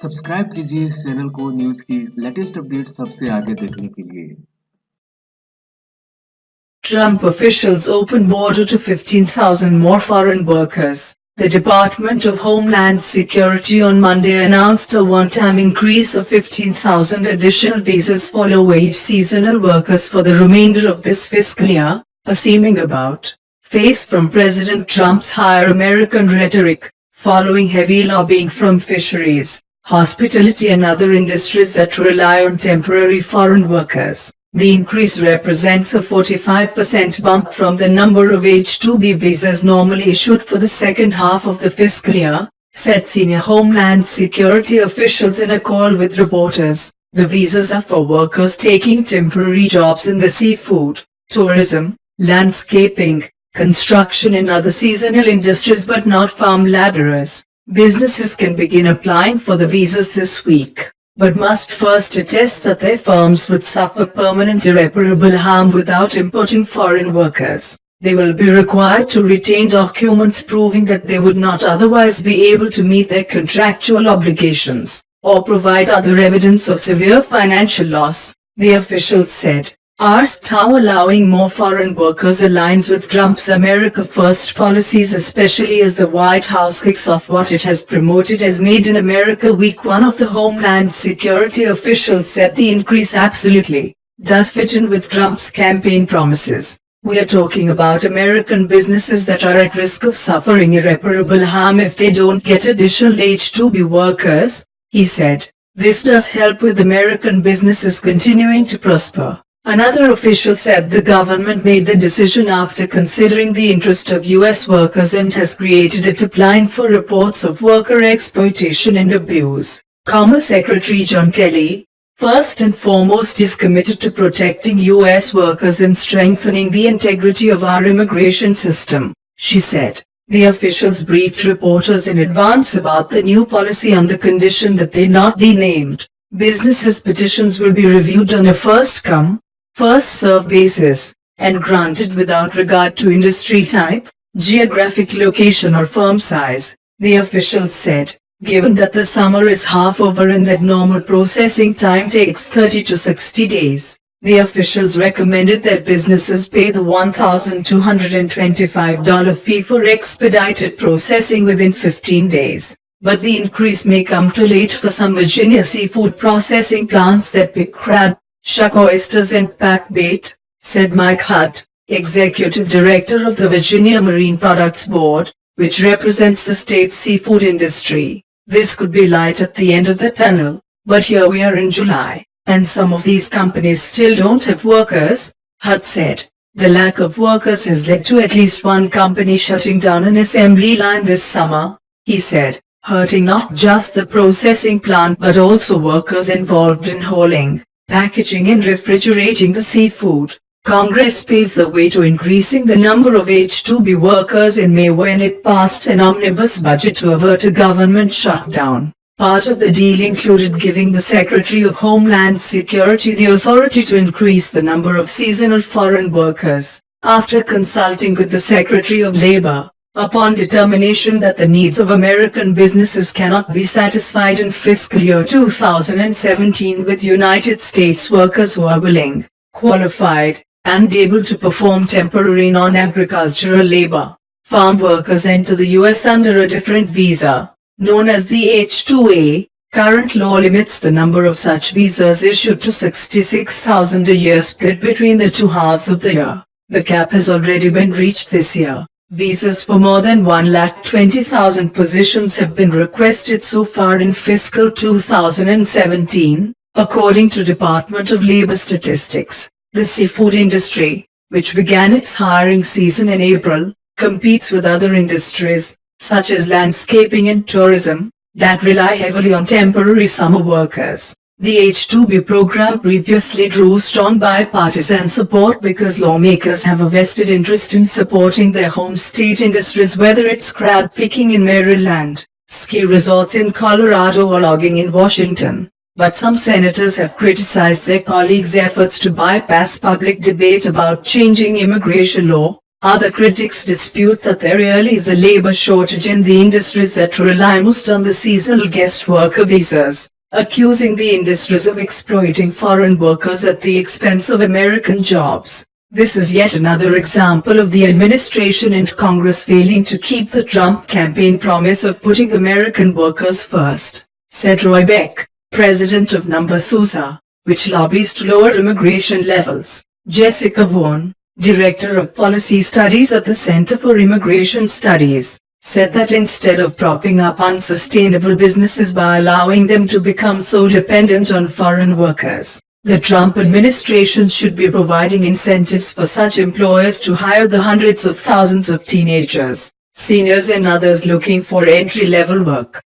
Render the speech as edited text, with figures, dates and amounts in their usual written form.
Subscribe कीजिए इस channel को न्यूज़ की लेटेस्ट अपडेट सबसे आगे देखने के लिए। Trump officials open border to 15,000 more foreign workers. The Department of Homeland Security on Monday announced a one-time increase of 15,000 additional visas for low-wage seasonal workers for the remainder of this fiscal year, a seeming about-face from President Trump's higher American rhetoric, following heavy lobbying from fisheries, hospitality and other industries that rely on temporary foreign workers. The increase represents a 45% bump from the number of H-2B visas normally issued for the second half of the fiscal year, said senior Homeland Security officials in a call with reporters. The visas are for workers taking temporary jobs in the seafood, tourism, landscaping, construction and other seasonal industries but not farm laborers. Businesses can begin applying for the visas this week, but must first attest that their firms would suffer permanent irreparable harm without importing foreign workers. They will be required to retain documents proving that they would not otherwise be able to meet their contractual obligations, or provide other evidence of severe financial loss, the officials said. Asked how allowing more foreign workers aligns with Trump's America First policies, especially as the White House kicks off what it has promoted as Made in America Week, one of the Homeland Security officials said the increase absolutely does fit in with Trump's campaign promises. We are talking about American businesses that are at risk of suffering irreparable harm if they don't get additional H-2B workers, he said. This does help with American businesses continuing to prosper. Another official said the government made the decision after considering the interest of U.S. workers and has created a tip line for reports of worker exploitation and abuse. Commerce Secretary John Kelly, first and foremost, is committed to protecting U.S. workers and strengthening the integrity of our immigration system, she said. The officials briefed reporters in advance about the new policy on the condition that they not be named. Businesses' petitions will be reviewed on a first-come, first-served basis, and granted without regard to industry type, geographic location or firm size, the officials said. Given that the summer is half over and that normal processing time takes 30 to 60 days, the officials recommended that businesses pay the $1,225 fee for expedited processing within 15 days. But the increase may come too late for some Virginia seafood processing plants that pick crab, shuck oysters and pack bait, said Mike Hutt, executive director of the Virginia Marine Products Board, which represents the state's seafood industry. This could be light at the end of the tunnel, but here we are in July, and some of these companies still don't have workers, Hutt said. The lack of workers has led to at least one company shutting down an assembly line this summer, he said, hurting not just the processing plant but also workers involved in hauling, packaging and refrigerating the seafood. Congress paved the way to increasing the number of H-2B workers in May when it passed an omnibus budget to avert a government shutdown. Part of the deal included giving the Secretary of Homeland Security the authority to increase the number of seasonal foreign workers, after consulting with the Secretary of Labor, upon determination that the needs of American businesses cannot be satisfied in fiscal year 2017 with United States workers who are willing, qualified, and able to perform temporary non-agricultural labor. Farm workers enter the U.S. under a different visa, known as the H-2A. Current law limits the number of such visas issued to 66,000 a year split between the two halves of the year. The cap has already been reached this year. Visas for more than 120,000 positions have been requested so far in fiscal 2017, according to Department of Labor statistics. The seafood industry, which began its hiring season in April, competes with other industries, such as landscaping and tourism, that rely heavily on temporary summer workers. The H-2B program previously drew strong bipartisan support because lawmakers have a vested interest in supporting their home state industries, whether it's crab picking in Maryland, ski resorts in Colorado or logging in Washington. But some senators have criticized their colleagues' efforts to bypass public debate about changing immigration law, Other critics dispute that there really is a labor shortage in the industries that rely most on the seasonal guest worker visas, accusing the industries of exploiting foreign workers at the expense of American jobs. This is yet another example of the administration and Congress failing to keep the Trump campaign promise of putting American workers first, said Roy Beck, president of Number Sousa, which lobbies to lower immigration levels. Jessica Vaughan, director of policy studies at the Center for Immigration Studies, said that instead of propping up unsustainable businesses by allowing them to become so dependent on foreign workers, the Trump administration should be providing incentives for such employers to hire the hundreds of thousands of teenagers, seniors and others looking for entry-level work.